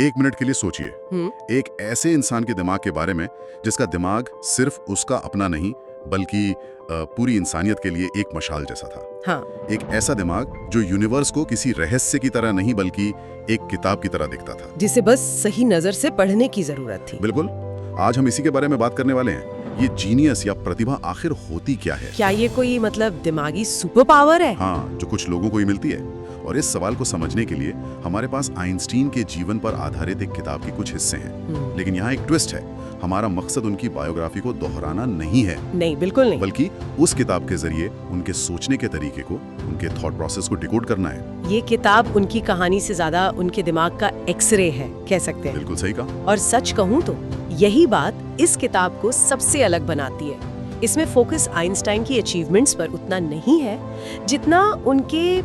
एक मिनट के लिए सोचिए, एक ऐसे इंसान के दिमाग के बारे में जिसका दिमाग सिर्फ उसका अपना नहीं बल्कि पूरी इंसानियत के लिए एक मशाल जैसा था। हाँ। एक ऐसा दिमाग जो यूनिवर्स को किसी रहस्य की तरह नहीं बल्कि एक किताब की तरह दिखता था, जिसे बस सही नजर से पढ़ने की जरूरत थी। बिल्कुल। आज हम इसी के बारे में बात करने वाले हैं। ये जीनियस या प्रतिभा आखिर होती क्या है? क्या ये कोई दिमागी सुपर पावर है? हाँ, जो कुछ लोगों को ही मिलती है। और इस सवाल को समझने के लिए हमारे पास आइंस्टीन के जीवन पर आधारित एक किताब के कुछ हिस्से हैं। लेकिन यहाँ एक ट्विस्ट है। हमारा मकसद उनकी बायोग्राफी को दोहराना नहीं है। नहीं, बिल्कुल नहीं। बल्कि उस किताब के जरिए उनके सोचने के तरीके को, उनके थॉट प्रोसेस को डिकोड करना है। ये किताब उनकी कहानी से ज्यादा उनके दिमाग का एक्सरे है, कह सकते हैं। बिल्कुल सही कहा। और सच कहूँ तो यही बात इस किताब को सबसे अलग बनाती है। इसमें फोकस आइंस्टाइन की अचीवमेंट्स पर उतना नहीं है जितना उनके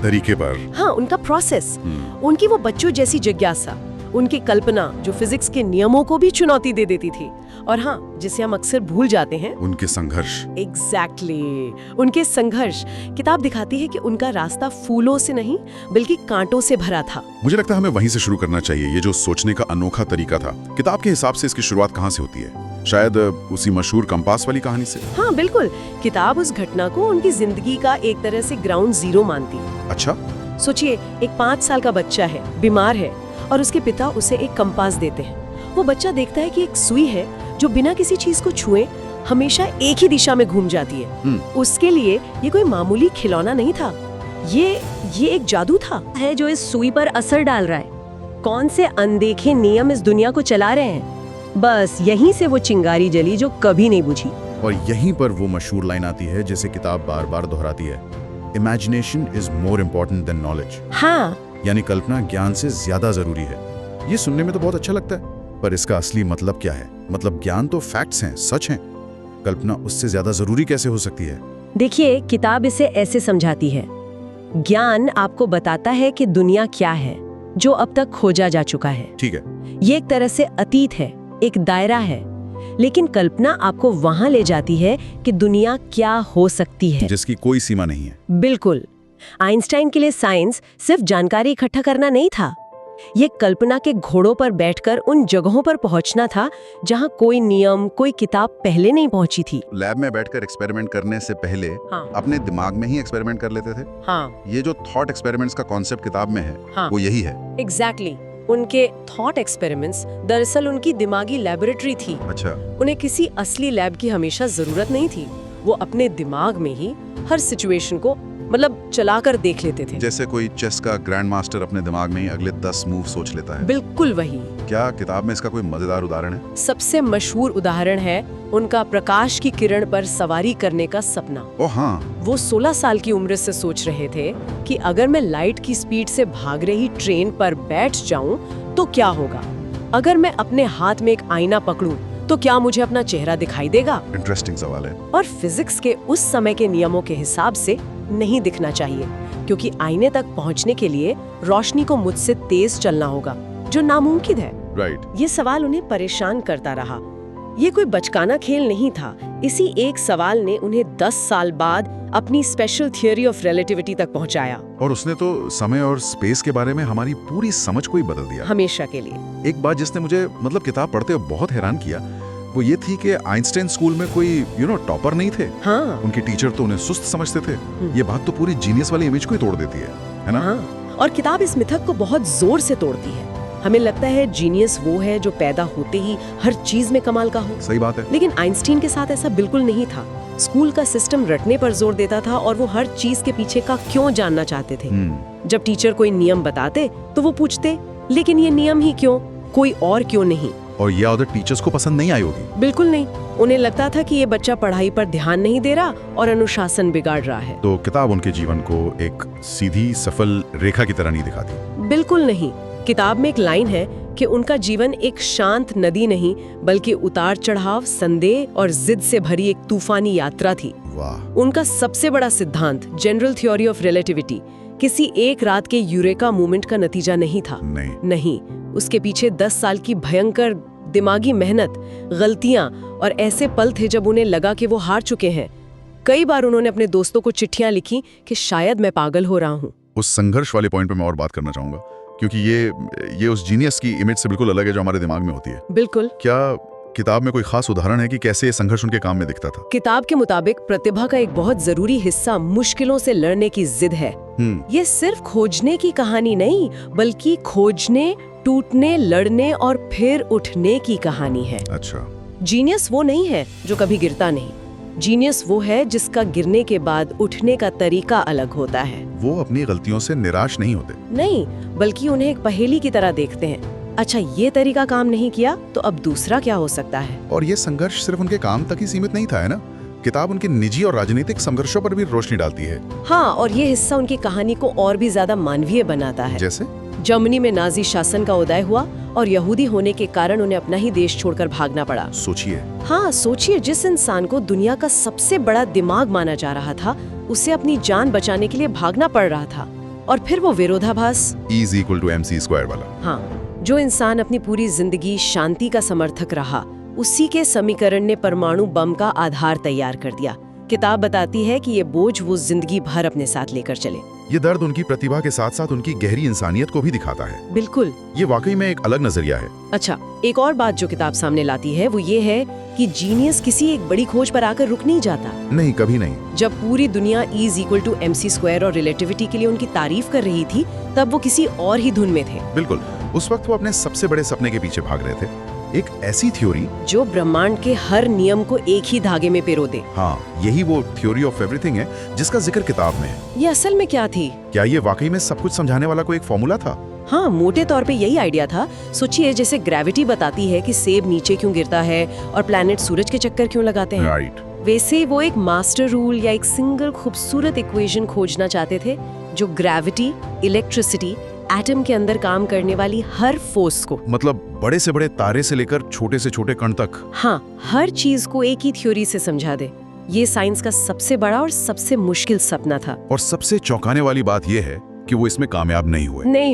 तरीके पर। हाँ, उनका प्रोसेस, उनकी वो बच्चों जैसी जिज्ञासा, उनकी कल्पना जो फिजिक्स के नियमों को भी चुनौती दे देती थी। और हाँ, जिसे हम अक्सर भूल जाते हैं, उनके संघर्ष। एग्जैक्टली, उनके संघर्ष। किताब दिखाती है कि उनका रास्ता फूलों से नहीं बल्कि कांटों से भरा था। मुझे लगता है हमें वहीं से शुरू करना चाहिए। ये जो सोचने का अनोखा तरीका था, किताब के हिसाब से इसकी शुरुआत कहाँ से होती है? शायद उसी मशहूर कंपास वाली कहानी से। हाँ बिल्कुल, किताब उस घटना को उनकी जिंदगी का एक तरह से ग्राउंड जीरो मानती है। अच्छा। सोचिए, एक 5 साल का बच्चा है, बीमार है, और उसके पिता उसे एक कंपास देते हैं। वो बच्चा देखता है कि एक सुई है जो बिना किसी चीज को छुए हमेशा एक ही दिशा में घूम जाती है। उसके लिए ये कोई मामूली खिलौना नहीं था, ये एक जादू था है जो इस सुई पर असर डाल रहा है। कौन से अनदेखे नियम इस दुनिया को चला रहे हैं? बस यहीं से वो चिंगारी जली जो कभी नहीं बुझी। और यहीं पर वो मशहूर लाइन आती है जिसे किताब बार बार दोहराती है, imagination is more important then knowledge. हाँ, यानी कल्पना ज्ञान से ज्यादा जरूरी है। ये सुनने में तो बहुत अच्छा लगता है, पर इसका असली मतलब क्या है? ज्ञान तो फैक्ट्स हैं, सच हैं। कल्पना उससे ज्यादा जरूरी कैसे हो सकती है? देखिए, किताब इसे ऐसे समझाती है। ज्ञान आपको बताता है कि दुनिया क्या है जो अब तक खोजा जा चुका है। ठीक है। ये एक तरह से अतीत है, एक दायरा है। लेकिन कल्पना आपको वहां ले जाती है कि दुनिया क्या हो सकती है, जिसकी कोई सीमा नहीं है। बिल्कुल। आइंस्टाइन के लिए साइंस सिर्फ जानकारी इकट्ठा करना नहीं था, ये कल्पना के घोड़ों पर बैठकर उन जगहों पर पहुंचना था जहां कोई नियम, कोई किताब पहले नहीं पहुंची थी। लैब में बैठकर एक्सपेरिमेंट करने से पहले हाँ। अपने दिमाग में ही एक्सपेरिमेंट कर लेते थे। हाँ। ये जो थॉट एक्सपेरिमेंट्स का कॉन्सेप्ट किताब में है, हाँ। वो यही है। एग्जैक्टली। उनके थॉट एक्सपेरिमेंट्स दरअसल उनकी दिमागी लैबोरेटरी थी। अच्छा। उन्हें किसी असली लैब की हमेशा जरूरत नहीं थी। वो अपने दिमाग में ही हर सिचुएशन को चलाकर देख लेते थे। जैसे कोई चेस का ग्रैंड मास्टर अपने दिमाग में ही अगले 10 मूव सोच लेता है। बिल्कुल वही। क्या किताब में इसका कोई मजेदार उदाहरण है? सबसे मशहूर उदाहरण है उनका प्रकाश की किरण पर सवारी करने का सपना। ओह हाँ। वो 16 साल की उम्र से सोच रहे थे कि अगर मैं लाइट की स्पीड से भाग रही ट्रेन पर बैठ जाऊं तो क्या होगा? अगर मैं अपने हाथ में एक आईना पकड़ूं तो क्या मुझे अपना चेहरा दिखाई देगा? इंटरेस्टिंग सवाल है। और फिजिक्स के उस समय के नियमों के हिसाब से नहीं दिखना चाहिए, क्योंकि आईने तक पहुंचने के लिए रोशनी को मुझसे तेज चलना होगा, जो नामुमकिन है। राइट। ये सवाल उन्हें परेशान करता रहा। ये कोई बचकाना खेल नहीं था। इसी एक सवाल ने उन्हें 10 साल बाद अपनी स्पेशल थियरी ऑफ रिलेटिविटी तक पहुंचाया। और उसने तो समय और स्पेस के बारे में हमारी पूरी समझ को ही बदल दिया, हमेशा के लिए। एक बात जिसने मुझे किताब पढ़ते हुए बहुत हैरान किया, वो ये थी कि आइंस्टाइन स्कूल में कोई टॉपर नहीं थे। हाँ। उनके टीचर तो उन्हें सुस्त समझते थे। ये बात तो पूरी जीनियस वाली इमेज को ही तोड़ देती है ना? हाँ। और किताब इस मिथक को बहुत जोर से तोड़ती है। हमें लगता है जीनियस वो है जो पैदा होते ही हर चीज में कमाल का हो। सही बात है। लेकिन आइंस्टीन के साथ ऐसा बिल्कुल नहीं था। स्कूल का सिस्टम रटने पर जोर देता था और वो हर चीज के पीछे का क्यों जानना चाहते थे। जब टीचर कोई नियम बताते तो वो पूछते, लेकिन ये नियम ही क्यों, कोई और क्यों नहीं? और ये आदत टीचर्स को पसंद नहीं आई होगी। बिल्कुल नहीं। उन्हें लगता था कि ये बच्चा पढ़ाई पर ध्यान नहीं दे रहा और अनुशासन बिगाड़ रहा है। तो किताब उनके जीवन को एक सीधी सफल रेखा की तरह नहीं दिखाती। बिल्कुल नहीं। किताब में एक लाइन है कि उनका जीवन एक शांत नदी नहीं बल्कि उतार चढ़ाव, संदेह और जिद से भरी एक तूफानी यात्रा थी। वाह। उनका सबसे बड़ा सिद्धांत, जनरल थ्योरी ऑफ रिलेटिविटी, किसी एक रात के यूरेका मूवमेंट का नतीजा नहीं था। नहीं। उसके पीछे 10 साल की भयंकर दिमागी मेहनत, गलतियां और ऐसे पल थे जब उन्हें लगा कि वो हार चुके हैं। कई बार उन्होंने अपने दोस्तों को चिट्ठियां लिखी कि शायद मैं पागल हो रहा हूँ। उस संघर्ष वाले पॉइंट पे मैं और बात करना चाहूंगा, क्योंकि ये उस जीनियस की इमेज से बिल्कुल अलग है जो हमारे दिमाग में होती है। बिल्कुल। क्या किताब में कोई खास उदाहरण है कि कैसे ये संघर्ष उनके काम में दिखता था? किताब के मुताबिक प्रतिभा का एक बहुत जरूरी हिस्सा मुश्किलों से लड़ने की जिद है। ये सिर्फ खोजने की कहानी नहीं, बल्कि खोजने, टूटने, लड़ने और फिर उठने की कहानी है। अच्छा। जीनियस वो नहीं है जो कभी गिरता नहीं। जीनियस वो है जिसका गिरने के बाद उठने का तरीका अलग होता है। वो अपनी गलतियों से निराश नहीं होते। नहीं, बल्कि उन्हें एक पहेली की तरह देखते हैं। अच्छा, ये तरीका काम नहीं किया तो अब दूसरा क्या हो सकता है? और ये संघर्ष सिर्फ उनके काम तक ही सीमित नहीं था, है ना? किताब उनके निजी और राजनीतिक संघर्षों पर भी रोशनी डालती है। हाँ, और ये हिस्सा उनकी कहानी को और भी ज्यादा मानवीय बनाता है। जैसे जर्मनी में नाजी शासन का उदय हुआ और यहूदी होने के कारण उन्हें अपना ही देश छोड़कर भागना पड़ा। सोचिए। हाँ, सोचिए, जिस इंसान को दुनिया का सबसे बड़ा दिमाग माना जा रहा था, उसे अपनी जान बचाने के लिए भागना पड़ रहा था। और फिर वो विरोधाभास E=mc² वाला। हाँ, जो इंसान अपनी पूरी जिंदगी शांति का समर्थक रहा, उसी के समीकरण ने परमाणु बम का आधार तैयार कर दिया। किताब बताती है कि ये बोझ वो जिंदगी भर अपने साथ लेकर चले। ये दर्द उनकी प्रतिभा के साथ साथ उनकी गहरी इंसानियत को भी दिखाता है। बिल्कुल। ये वाकई में एक अलग नजरिया है। अच्छा, एक और बात जो किताब सामने लाती है वो ये है कि जीनियस किसी एक बड़ी खोज पर आकर रुक नहीं जाता। नहीं, कभी नहीं। जब पूरी दुनिया E=mc² और रिलेटिविटी के लिए उनकी तारीफ कर रही थी, तब वो किसी और ही धुन में थे। बिल्कुल। उस वक्त वो अपने सबसे बड़े सपने के पीछे भाग रहे थे, एक ऐसी थ्योरी जो ब्रह्मांड के हर नियम को एक ही धागे में पिरो दे। हाँ, यही वो थ्योरी ऑफ एवरीथिंग है जिसका जिक्र किताब में है। ये असल में क्या थी? क्या ये वाकई में सब कुछ समझाने वाला कोई एक फॉर्मूला था? हाँ, मोटे तौर पे यही आइडिया था। सोचिए, जैसे ग्रेविटी बताती है कि सेब नीचे क्यों गिरता है और प्लैनेट सूरज के चक्कर क्यों लगाते हैं। राइट। वैसे वो एक मास्टर रूल या एक सिंगल खूबसूरत इक्वेशन खोजना चाहते थे जो ग्रेविटी, इलेक्ट्रिसिटी, एटम के अंदर काम करने वाली हर फोर्स को, मतलब बड़े से बड़े तारे से लेकर छोटे से छोटे कण तक, हाँ, हर चीज को एक ही थ्योरी से समझा दे। ये साइंस का सबसे बड़ा और सबसे मुश्किल सपना था। और सबसे चौंकाने वाली बात यह है कि वो इसमें कामयाब नहीं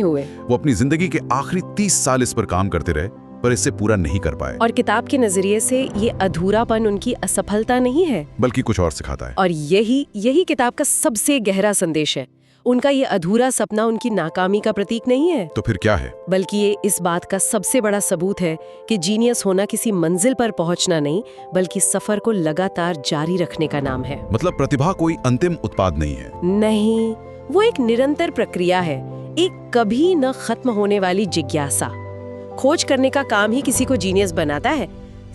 हुए। वो अपनी जिंदगी के आखिरी 30 साल इस पर काम करते रहे, पर इससे पूरा नहीं कर पाए। और किताब के नजरिए से ये अधूरापन उनकी असफलता नहीं है, बल्कि कुछ और सिखाता है। और यही किताब का सबसे गहरा संदेश है। उनका ये अधूरा सपना उनकी नाकामी का प्रतीक नहीं है। तो फिर क्या है? बल्कि ये इस बात का सबसे बड़ा सबूत है कि जीनियस होना किसी मंजिल पर पहुंचना नहीं, बल्कि सफर को लगातार जारी रखने का नाम है। मतलब प्रतिभा कोई अंतिम उत्पाद नहीं है। नहीं, वो एक निरंतर प्रक्रिया है, एक कभी न खत्म होने वाली जिज्ञासा। खोज करने का काम ही किसी को जीनियस बनाता है,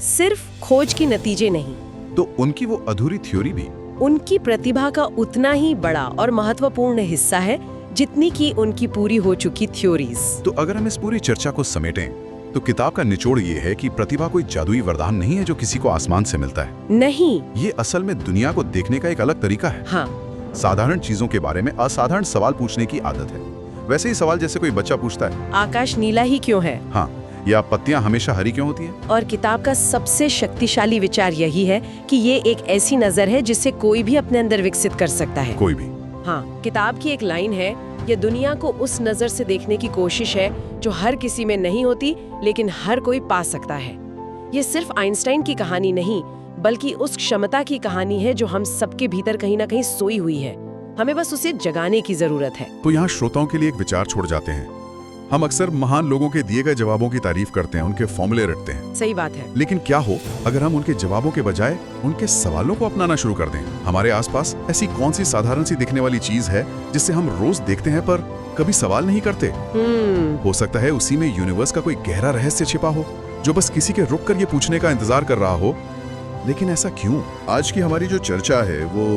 सिर्फ खोज के नतीजे नहीं। तो उनकी वो अधूरी थ्योरी भी उनकी प्रतिभा का उतना ही बड़ा और महत्वपूर्ण हिस्सा है जितनी कि उनकी पूरी हो चुकी थ्योरीज। तो अगर हम इस पूरी चर्चा को समेटें, तो किताब का निचोड़ ये है कि प्रतिभा कोई जादुई वरदान नहीं है जो किसी को आसमान से मिलता है। नहीं, ये असल में दुनिया को देखने का एक अलग तरीका है। हाँ, साधारण चीजों के बारे में असाधारण सवाल पूछने की आदत है। वैसे ही सवाल जैसे कोई बच्चा पूछता है, आकाश नीला ही क्यों है? हाँ, या पत्तियां हमेशा हरी क्यों होती हैं? और किताब का सबसे शक्तिशाली विचार यही है कि ये एक ऐसी नजर है जिसे कोई भी अपने अंदर विकसित कर सकता है। कोई भी। हाँ, किताब की एक लाइन है, ये दुनिया को उस नजर से देखने की कोशिश है जो हर किसी में नहीं होती, लेकिन हर कोई पा सकता है। ये सिर्फ आइंस्टाइन की कहानी नहीं, बल्कि उस क्षमता की कहानी है जो हम सबके भीतर कहीं ना कहीं सोई हुई है। हमें बस उसे जगाने की जरूरत है। तो यहाँ श्रोताओं के लिए एक विचार छोड़ जाते हैं। हम अक्सर महान लोगों के दिए गए जवाबों की तारीफ करते हैं, उनके फॉर्मूले रटते हैं। सही बात है। लेकिन क्या हो अगर हम उनके जवाबों के बजाय उनके सवालों को अपनाना शुरू कर दें? हमारे आसपास ऐसी कौन सी साधारण सी दिखने वाली चीज है जिससे हम रोज देखते हैं पर कभी सवाल नहीं करते? हो सकता है उसी में यूनिवर्स का कोई गहरा रहस्य छिपा हो, जो बस किसी के रुक कर ये पूछने का इंतजार कर रहा हो। लेकिन ऐसा क्यों? आज की हमारी जो चर्चा है वो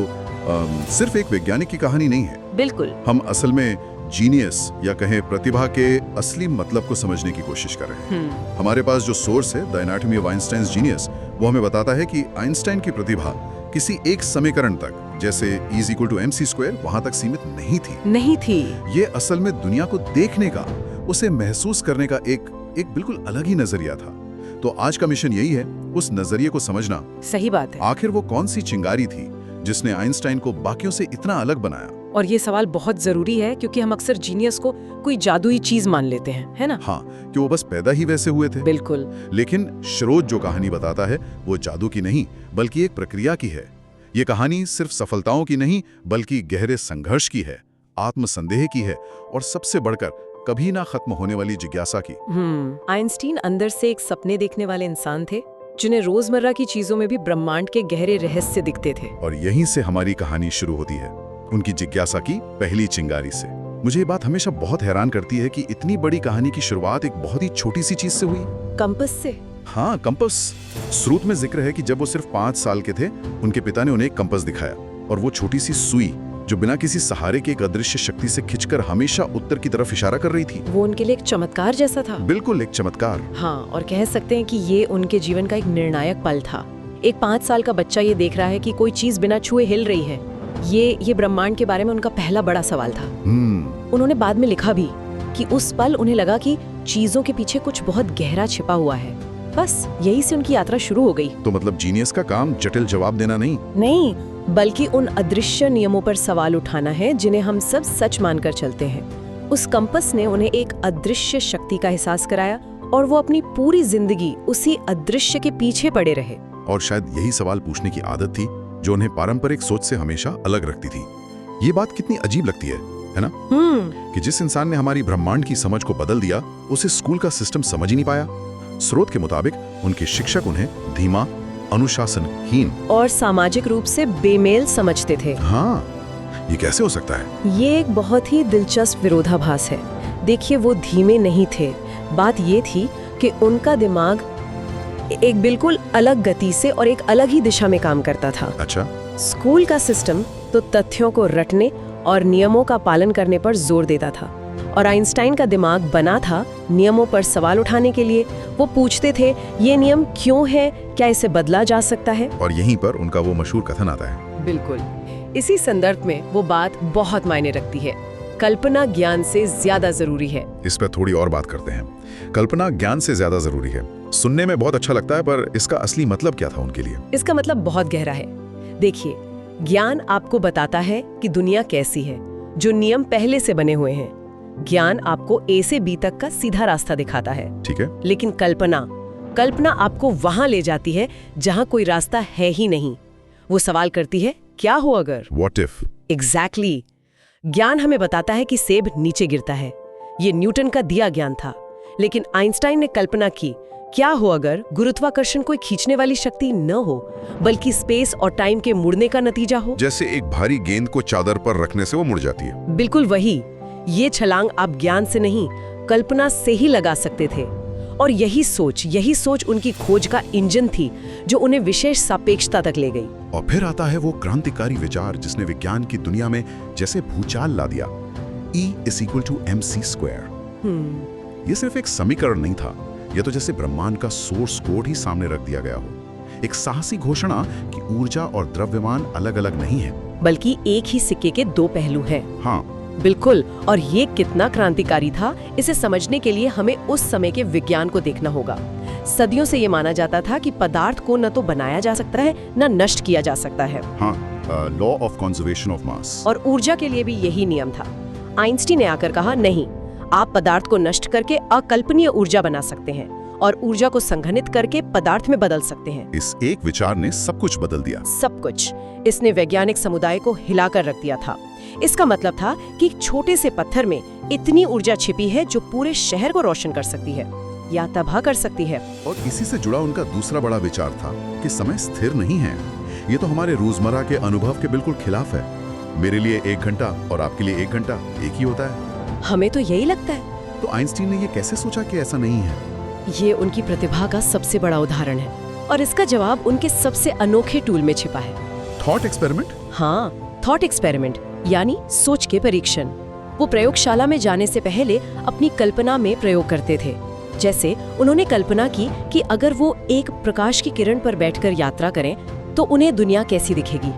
सिर्फ एक वैज्ञानिक की कहानी नहीं है। बिल्कुल। हम असल में जीनियस या कहें प्रतिभा के असली मतलब को समझने की कोशिश कर रहे हैं। हमारे पास जो सोर्स है, the anatomy of Einstein's genius, वो हमें बताता है कि आइंस्टाइन की प्रतिभा किसी एक समीकरण तक, जैसे E=mc², वहां तक सीमित नहीं थी। ये असल में दुनिया को देखने का, उसे महसूस करने का एक बिल्कुल अलग ही नजरिया था। तो आज का मिशन यही है, उस नजरिए को समझना। सही बात है। आखिर वो कौन सी चिंगारी थी जिसने आइंस्टाइन को बाकियों से इतना अलग बनाया? और ये सवाल बहुत जरूरी है क्योंकि हम अक्सर जीनियस को कोई जादुई चीज मान लेते हैं, है ना? हाँ, कि वो बस पैदा ही वैसे हुए थे। बिल्कुल। लेकिन श्रोत जो कहानी बताता है वो जादू की नहीं, बल्कि एक प्रक्रिया की है। ये कहानी सिर्फ सफलताओं की नहीं, बल्कि गहरे संघर्ष की है, आत्मसंदेह की है, और सबसे बढ़कर कभी ना खत्म होने वाली जिज्ञासा की। आइंस्टीन अंदर से एक सपने देखने वाले इंसान थे जिन्हें रोजमर्रा की चीजों में भी ब्रह्मांड के गहरे रहस्य दिखते थे। और यहीं से हमारी कहानी शुरू होती है, उनकी जिज्ञासा की पहली चिंगारी से। मुझे ये बात हमेशा बहुत हैरान करती है कि इतनी बड़ी कहानी की शुरुआत एक बहुत ही छोटी सी चीज से हुई। कंपास से। हाँ, कंपास। स्रोत में जिक्र है कि जब वो सिर्फ 5 साल के थे, उनके पिता ने उन्हें एक कंपास दिखाया, और वो छोटी सी सुई जो बिना किसी सहारे के एक अदृश्य शक्ति से खिंचकर हमेशा उत्तर की तरफ इशारा कर रही थी। वो उनके लिए एक चमत्कार जैसा था। बिल्कुल एक चमत्कार। हाँ, और कह सकते हैं कि ये उनके जीवन का एक निर्णायक पल था। एक 5 साल का बच्चा ये देख रहा है कि कोई चीज बिना छुए हिल रही है। ये ब्रह्मांड के बारे में उनका पहला बड़ा सवाल था। उन्होंने बाद में लिखा भी कि उस पल उन्हें लगा कि चीजों के पीछे कुछ बहुत गहरा छिपा हुआ है। बस यही से उनकी यात्रा शुरू हो गई। तो मतलब जीनियस का काम जटिल जवाब देना नहीं, बल्कि उन अदृश्य नियमों पर सवाल उठाना है जिन्हें हम सब सच मानकर चलते हैं। उस कंपास ने उन्हें एक अदृश्य शक्ति का एहसास कराया और वो अपनी पूरी जिंदगी उसी अदृश्य के पीछे पड़े रहे। और शायद यही सवाल पूछने की आदत थी जो उन्हें पारंपरिक सोच से हमेशा अलग रखती थी। ये बात कितनी अजीब लगती है ना? कि जिस इंसान ने हमारी ब्रह्मांड की समझ को बदल दिया, उसे स्कूल का सिस्टम समझ ही नहीं पाया। स्रोत के मुताबिक उनके शिक्षक उन्हें धीमा, अनुशासनहीन और सामाजिक रूप से बेमेल समझते थे। हाँ, ये कैसे हो सकता है? ये एक बहुत ही दिलचस्प विरोधाभास है। देखिए, वो धीमे नहीं थे। बात ये थी कि उनका दिमाग एक बिल्कुल अलग गति से और एक अलग ही दिशा में काम करता था। अच्छा। स्कूल का सिस्टम तो तथ्यों को रटने और नियमों का पालन करने पर जोर देता था, और आइंस्टाइन का दिमाग बना था नियमों पर सवाल उठाने के लिए। वो पूछते थे, ये नियम क्यों है, क्या इसे बदला जा सकता है? और यहीं पर उनका वो मशहूर कथन आता है। बिल्कुल। इसी संदर्भ में वो बात बहुत मायने रखती है। कल्पना ज्ञान से ज्यादा जरूरी है। इस पर थोड़ी और बात करते हैं। कल्पना ज्ञान से ज्यादा जरूरी है। सुनने में बहुत अच्छा लगता है, पर इसका असली मतलब क्या था उनके लिए? इसका मतलब बहुत गहरा है। देखिए, ज्ञान आपको बताता है कि दुनिया कैसी है, जो नियम पहले से बने हुए हैं। ज्ञान आपको ए से बी तक का सीधा रास्ता दिखाता है। ठीक है। लेकिन कल्पना आपको वहां ले जाती है जहां कोई रास्ता है ही नहीं। वो सवाल करती है, क्या हो अगर? What if? एग्जैक्टली। ज्ञान हमें बताता है कि सेब नीचे गिरता है। ये न्यूटन का दिया ज्ञान था। लेकिन आइंस्टाइन ने कल्पना की, क्या हो अगर गुरुत्वाकर्षण कोई खींचने वाली शक्ति न हो, बल्कि स्पेस और टाइम के मुड़ने का नतीजा हो। जैसे एक भारी गेंद को चादर पर रखने से वो मुड़ जाती है। बिल्कुल वही। ये छलांग आप ज्ञान से नहीं, कल्पना से ही लगा सकते थे। और यही सोच उनकी खोज का इंजन थी, जो उन्हें विशेष सापेक्षता तक ले गई। और फिर आता है वो क्रांतिकारी विचार जिसने विज्ञान की दुनिया में जैसे भूचाल ला दिया। E=mc²। ये सिर्फ एक समीकरण नहीं था, यह तो जैसे ब्रह्मांड का सोर्स कोड ही सामने रख दिया गया हो। एक साहसी घोषणा कि ऊर्जा और द्रव्यमान अलग अलग नहीं है, बल्कि एक ही सिक्के के दो पहलू हैं। हाँ, बिल्कुल। और ये कितना क्रांतिकारी था, इसे समझने के लिए हमें उस समय के विज्ञान को देखना होगा। सदियों से ये माना जाता था कि पदार्थ को न तो बनाया जा सकता है, न नष्ट किया जा सकता है। हाँ, law of conservation of mass. और ऊर्जा के लिए भी यही नियम था। आइंस्टीन ने आकर कहा, नहीं, आप पदार्थ को नष्ट करके अकल्पनीय ऊर्जा बना सकते हैं और ऊर्जा को संघनित करके पदार्थ में बदल सकते हैं। इस एक विचार ने सब कुछ बदल दिया। सब कुछ। इसने वैज्ञानिक समुदाय को हिलाकर रख दिया था। इसका मतलब था कि एक छोटे से पत्थर में इतनी ऊर्जा छिपी है जो पूरे शहर को रोशन कर सकती है या तबाह कर सकती है। और इसी से जुड़ा उनका दूसरा बड़ा विचार था कि समय स्थिर नहीं है। ये तो हमारे रोजमर्रा के अनुभव के बिल्कुल खिलाफ है। मेरे लिए 1 घंटा और आपके लिए 1 घंटा एक ही होता है। हमें तो यही लगता है। तो आइंस्टीन ने ये कैसे सोचा कि ऐसा नहीं है? ये उनकी प्रतिभा का सबसे बड़ा उदाहरण है, और इसका जवाब उनके सबसे अनोखे टूल में छिपा है। Thought experiment? हाँ, थॉट एक्सपेरिमेंट यानी सोच के परीक्षण। वो प्रयोगशाला में जाने से पहले अपनी कल्पना में प्रयोग करते थे। जैसे उन्होंने कल्पना की कि अगर वो एक प्रकाश की किरण पर बैठकर यात्रा करें तो उन्हें दुनिया कैसी दिखेगी।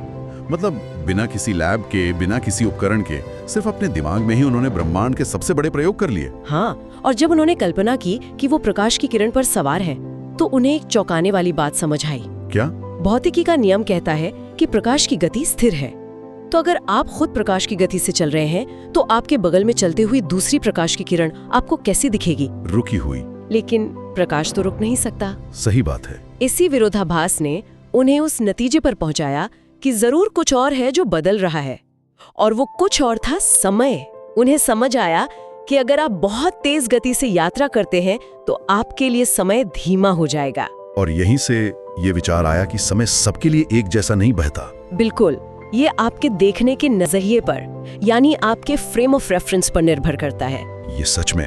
मतलब बिना किसी लैब के, बिना किसी उपकरण के, सिर्फ अपने दिमाग में ही उन्होंने ब्रह्मांड के सबसे बड़े प्रयोग कर लिए। हाँ, और जब उन्होंने कल्पना की कि वो प्रकाश की किरण पर सवार हैं, तो उन्हें एक चौंकाने वाली बात समझ आई। क्या? भौतिकी का नियम कहता है कि प्रकाश की गति स्थिर है। तो अगर आप खुद प्रकाश की गति से चल रहे हैं, तो आपके बगल में चलती हुई दूसरी प्रकाश की किरण आपको कैसी दिखेगी? रुकी हुई। लेकिन प्रकाश तो रुक नहीं सकता। सही बात है। इसी विरोधाभास ने उन्हें उस नतीजे पर पहुंचाया कि जरूर कुछ और है जो बदल रहा है, और वो कुछ और था समय। उन्हें समझ आया कि अगर आप बहुत तेज गति से यात्रा करते हैं तो आपके लिए समय धीमा हो जाएगा। और यहीं से ये विचार आया कि समय सबके लिए एक जैसा नहीं बहता। बिल्कुल, ये आपके देखने के नजरिए पर, यानी आपके फ्रेम ऑफ रेफरेंस पर निर्भर करता है। ये सच में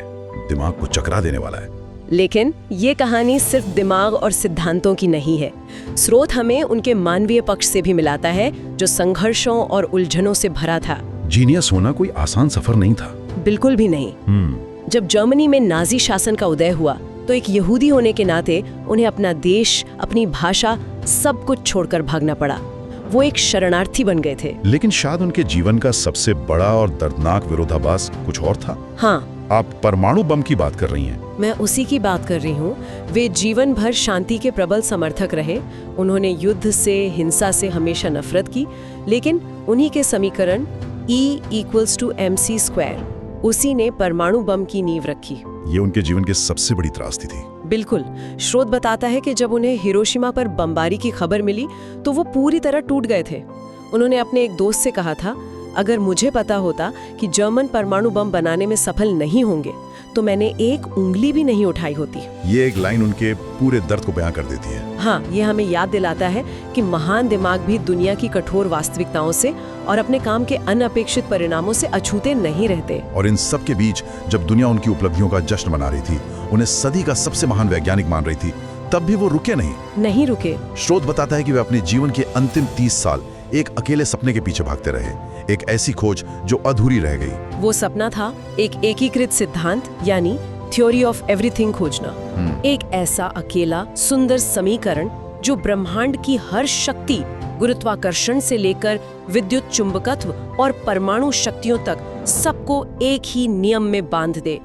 दिमाग को चकरा देने वाला है। लेकिन ये कहानी सिर्फ दिमाग और सिद्धांतों की नहीं है। स्रोत हमें उनके मानवीय पक्ष से भी मिलाता है, जो संघर्षों और उलझनों से भरा था। जीनियस होना कोई आसान सफर नहीं था। बिल्कुल भी नहीं। जब जर्मनी में नाजी शासन का उदय हुआ तो एक यहूदी होने के नाते उन्हें अपना देश, अपनी भाषा, सब कुछ छोड़कर भागना पड़ा। वो एक शरणार्थी बन गए थे। लेकिन शायद उनके जीवन का सबसे बड़ा और दर्दनाक विरोधाभास कुछ और था। हाँ, आप परमाणु बम की बात कर रही हैं। मैं उसी की बात कर रही हूँ। वे जीवन भर शांति के प्रबल समर्थक रहे। उन्होंने युद्ध से, हिंसा से हमेशा नफरत की, लेकिन उन्हीं के समीकरण E=mc², उसी ने परमाणु बम की नींव रखी। ये उनके जीवन की सबसे बड़ी त्रासदी थी। बिल्कुल। स्रोत बताता है कि जब उन्हें हिरोशिमा पर बमबारी की खबर मिली तो वो पूरी तरह टूट गए थे। उन्होंने अपने एक दोस्त से कहा था, अगर मुझे पता होता कि जर्मन परमाणु बम बनाने में सफल नहीं होंगे तो मैंने एक उंगली भी नहीं उठाई होती। ये एक लाइन उनके पूरे दर्द को बयां कर देती है। हाँ, ये हमें याद दिलाता है कि महान दिमाग भी दुनिया की कठोर वास्तविकताओं से और अपने काम के अनअपेक्षित परिणामों से अछूते नहीं रहते। और इन सब के बीच जब दुनिया उनकी उपलब्धियों का जश्न मना रही थी, उन्हें सदी का सबसे महान वैज्ञानिक मान रही थी, तब भी वो रुके नहीं रुके। स्रोत बताता है कि वे अपने जीवन के अंतिम 30 साल एक अकेले सपने के पीछे भागते रहे, एक ऐसी खोज जो अधूरी रह गई। वो सपना था एक एकीकृत सिद्धांत, यानी थ्योरी ऑफ एवरीथिंग खोजना। एक ऐसा अकेला सुंदर समीकरण जो ब्रह्मांड की हर शक्ति, गुरुत्वाकर्षण से लेकर विद्युत चुंबकत्व और परमाणु शक्तियों तक, सबको एक ही नियम में बांध दे।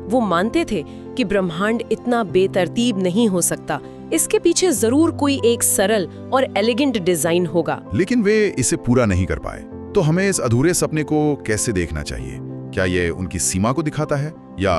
वो मानते थे कि ब्रह्मांड इतना बेतरतीब नहीं हो सकता, इसके पीछे जरूर कोई एक सरल और एलिगेंट डिजाइन होगा। लेकिन वे इसे पूरा नहीं कर पाए। तो हमें इस अधूरे सपने को कैसे देखना चाहिए? क्या ये उनकी सीमा को दिखाता है या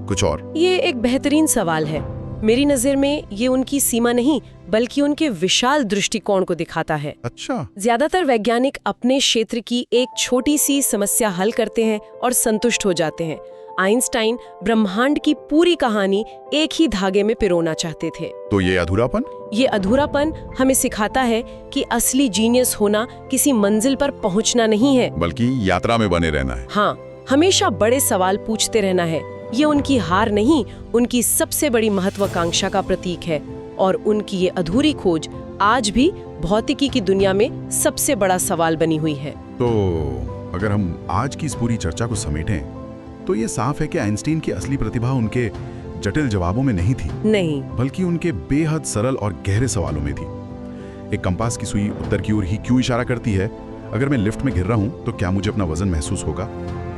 कुछ और? ये एक बेहतरीन सवाल है। मेरी नजर में ये उनकी सीमा नहीं, बल्कि उनके विशाल दृष्टिकोण को दिखाता है। अच्छा। ज्यादातर वैज्ञानिक अपने क्षेत्र की एक छोटी सी समस्या हल करते हैं और संतुष्ट हो जाते हैं। आइंस्टाइन ब्रह्मांड की पूरी कहानी एक ही धागे में पिरोना चाहते थे। तो ये अधूरापन हमें सिखाता है कि असली जीनियस होना किसी मंजिल पर पहुंचना नहीं है, बल्कि यात्रा में बने रहना है। हाँ, हमेशा बड़े सवाल पूछते रहना है। ये उनकी हार नहीं, उनकी सबसे बड़ी महत्वाकांक्षा का प्रतीक है। और उनकी ये अधूरी खोज आज भी भौतिकी की दुनिया में सबसे बड़ा सवाल बनी हुई है। तो अगर हम आज की इस पूरी चर्चा को समेटें तो ये साफ है कि आइंस्टीन की असली प्रतिभा उनके जटिल जवाबों में नहीं थी, बल्कि उनके बेहद सरल और गहरे सवालों में थी। एक कंपास की सुई उत्तर की ओर ही क्यों इशारा करती है? अगर मैं लिफ्ट में गिर रहा हूं तो क्या मुझे अपना वजन महसूस होगा?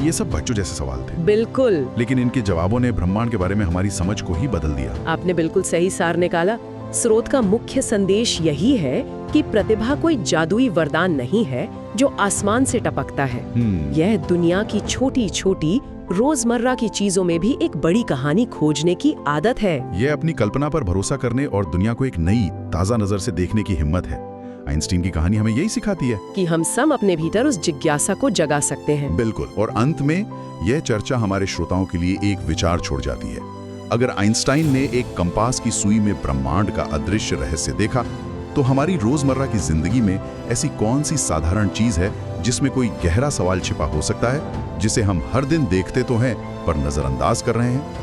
ये सब बच्चों जैसे सवाल थे। बिल्कुल। लेकिन इनके जवाबों ने ब्रह्मांड के बारे में हमारी समझ को ही बदल दिया। आपने बिल्कुल सही सार निकाला। स्रोत का मुख्य संदेश यही है कि प्रतिभा कोई जादुई वरदान नहीं है जो आसमान से टपकता है। यह दुनिया की छोटी छोटी रोजमर्रा की चीजों में भी एक बड़ी कहानी खोजने की आदत है। यह अपनी कल्पना पर भरोसा करने और दुनिया को एक नई ताजा नजर से देखने की हिम्मत है। आइंस्टीन की कहानी हमें यही सिखाती है कि हम सब अपने भीतर उस जिज्ञासा को जगा सकते हैं। बिल्कुल। और अंत में यह चर्चा हमारे श्रोताओं के लिए एक विचार छोड़ जाती है। अगर आइंस्टाइन ने एक कंपास की सुई में ब्रह्मांड का अदृश्य रहस्य देखा, तो हमारी रोजमर्रा की जिंदगी में ऐसी कौन सी साधारण चीज है जिसमें कोई गहरा सवाल छिपा हो सकता है, जिसे हम हर दिन देखते तो हैं पर नजरअंदाज कर रहे हैं?